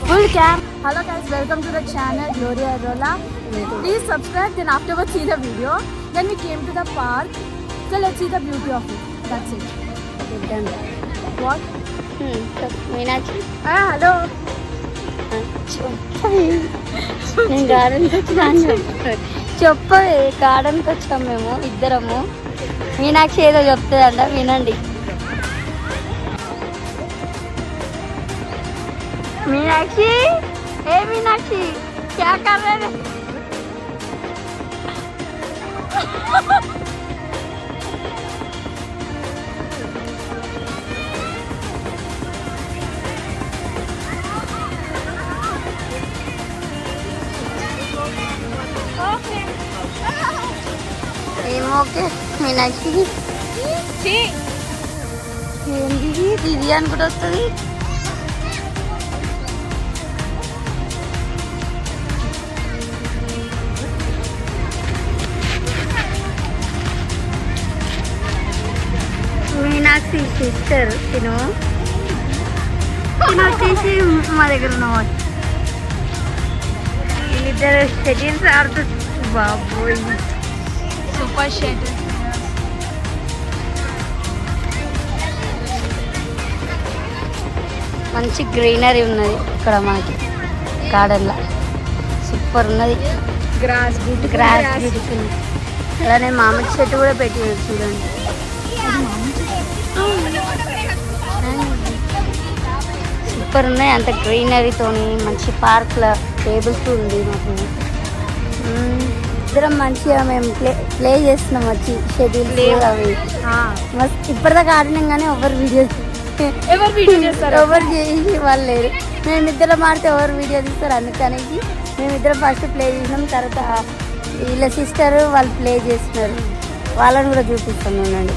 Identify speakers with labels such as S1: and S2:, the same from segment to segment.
S1: Full cam. Hello guys, welcome to the channel Gloria Arola. Please subscribe, then afterwards see the video. Then we came to the park. So let's see the beauty of it. That's it.
S2: We've done that.
S1: What?
S2: Meenakshi.
S1: Hello.
S2: నేను గార్డెన్కి వచ్చినాను. చెప్పవే, గార్డెన్కి వచ్చాం మేము ఇద్దరము. మీనాక్షి ఏదో చెప్తుందంట, వినండి. मीनाक्षी, ए मीनाक्षी, क्या कर रहे हैं? ఓకే మీనాక్షి ఏంటి ఇది అనుకుంటూ వస్తుంది. మీనాక్షి సిస్టర్ తిను వచ్చేసి మా దగ్గర ఉన్నమాట. వీళ్ళిద్దరు షటిల్స్ ఆడుతూ బాబోయ్
S1: సూపర్ షటిల్.
S2: మంచి గ్రీనరీ ఉన్నది ఇక్కడ మనకి గార్డెన్లో. సూపర్ ఉన్నది.
S1: Grass
S2: beautiful. అలానే మామిడి చెట్టు కూడా పెట్టినది చూడండి. సూపర్ ఉన్నాయి. అంత గ్రీనరీతో మంచి పార్క్లో టేబుల్స్ ఉంది మాకు. ఇద్దరం మంచిగా మేము ప్లే చేస్తున్నాం వచ్చి షెడ్యూల్ అవి మస్తు. ఇప్పటిదాకా ఆడినాం కానీ ఎవరు వీడియో చేస్తారు, ఎవరు చేసి వాళ్ళు లేరు. మేమిద్దరం ఆడితే ఎవరు వీడియో తీస్తారు. అందుకనేసి మేమిద్దరం ఫస్ట్ ప్లే చేసినాం. తర్వాత వీళ్ళ సిస్టర్ వాళ్ళు ప్లే చేస్తున్నారు, వాళ్ళని కూడా చూపిస్తాను ఉండండి.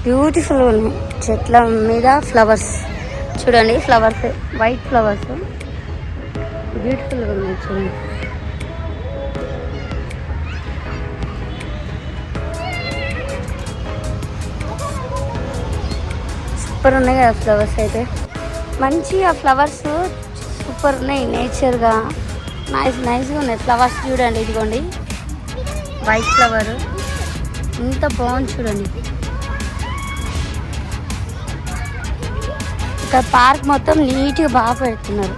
S2: బ్యూటిఫుల్గా ఉన్నాయి. చెట్ల మీద ఫ్లవర్స్ చూడండి, ఫ్లవర్స్ వైట్ ఫ్లవర్స్ బ్యూటిఫుల్గా ఉన్నాయి చూడండి. సూపర్ ఉన్నాయి కదా ఫ్లవర్స్. అయితే మంచిగా ఫ్లవర్స్ సూపర్ ఉన్నాయి. నేచర్గా నైస్గా ఉన్నాయి ఫ్లవర్స్. చూడండి ఇదిగోండి వైట్ ఫ్లవర్ ఎంత బాగుంది చూడండి. ఇక్కడ పార్క్ మొత్తం నీట్గా బాగా పెడుతున్నారు.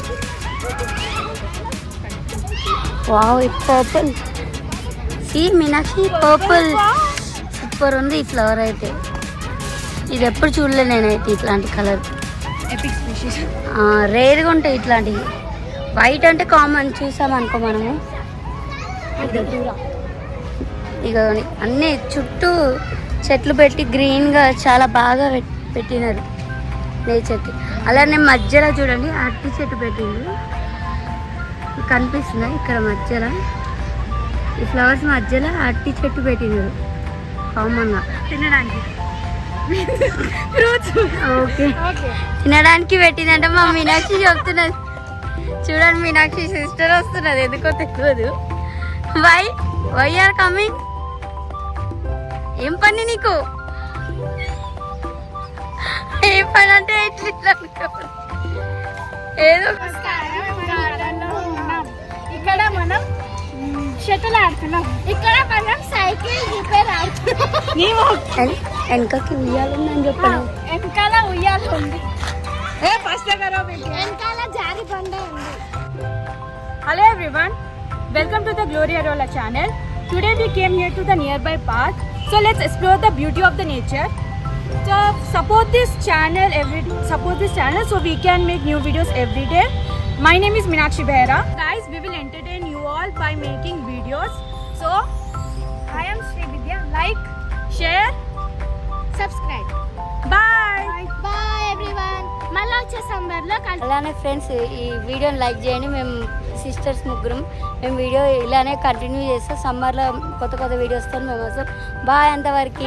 S2: Wow, purple. See Meenakshi, purple super ఉంది ఈ ఫ్లవర్. అయితే ఇది ఎప్పుడు చూడలేదు నేనైతే ఇట్లాంటి కలర్. రేర్గా ఉంటాయి ఇట్లాంటివి. వైట్ అంటే కామన్ చూసామనుకో మనము. ఇక అన్నీ చుట్టూ చెట్లు పెట్టి గ్రీన్గా చాలా బాగా పెట్టినారు నేచర్కి. అలానే మధ్యలో చూడండి అరటి చెట్టు పెట్టింది కనిపిస్తుంది ఇక్కడ మధ్యలో. ఈ ఫ్లవర్స్ మధ్యలో అరటి చెట్టు పెట్టినారు కామన్గా
S1: తినడానికి.
S2: ఓకే, తినడానికి పెట్టిందంటే మా మీనాక్షి చెప్తున్నది. చూడండి మీనాక్షి సిస్టర్ వస్తున్నది, ఎందుకో తెలియదు. Why are coming? ఏం పని నీకు? ఏం పని అంటే ఏదో.
S1: ఇక్కడ మనం షటిల్ ఆడుతున్నాం, ఇక్కడ మనం సైకిల్ రిపేర్ ఆడుతున్నాం.
S2: వెనకకి ఉయ్యాలని చెప్పాను.
S1: వెనకాల ఉయ్యాల ఉంది, వెనకాల జారి బండ ఉంది. Hello everyone, welcome to the Gloria Arola channel. Today we came here to the nearby park. So let's explore the beauty of the nature. So support this channel so we can make new videos every day. My name is Meenakshi Behera. Guys, we will entertain you all by making videos. So I am వచ్చే సమ్మర్లో
S2: అలానే friends ఈ వీడియోని like చేయండి. మేము sisters ముగ్గురం మేము video ఇలానే కంటిన్యూ చేస్తాం. సమ్మర్లో కొత్త కొత్త వీడియోస్తో మేము వస్తాం. బాయ్ అంతవరకు.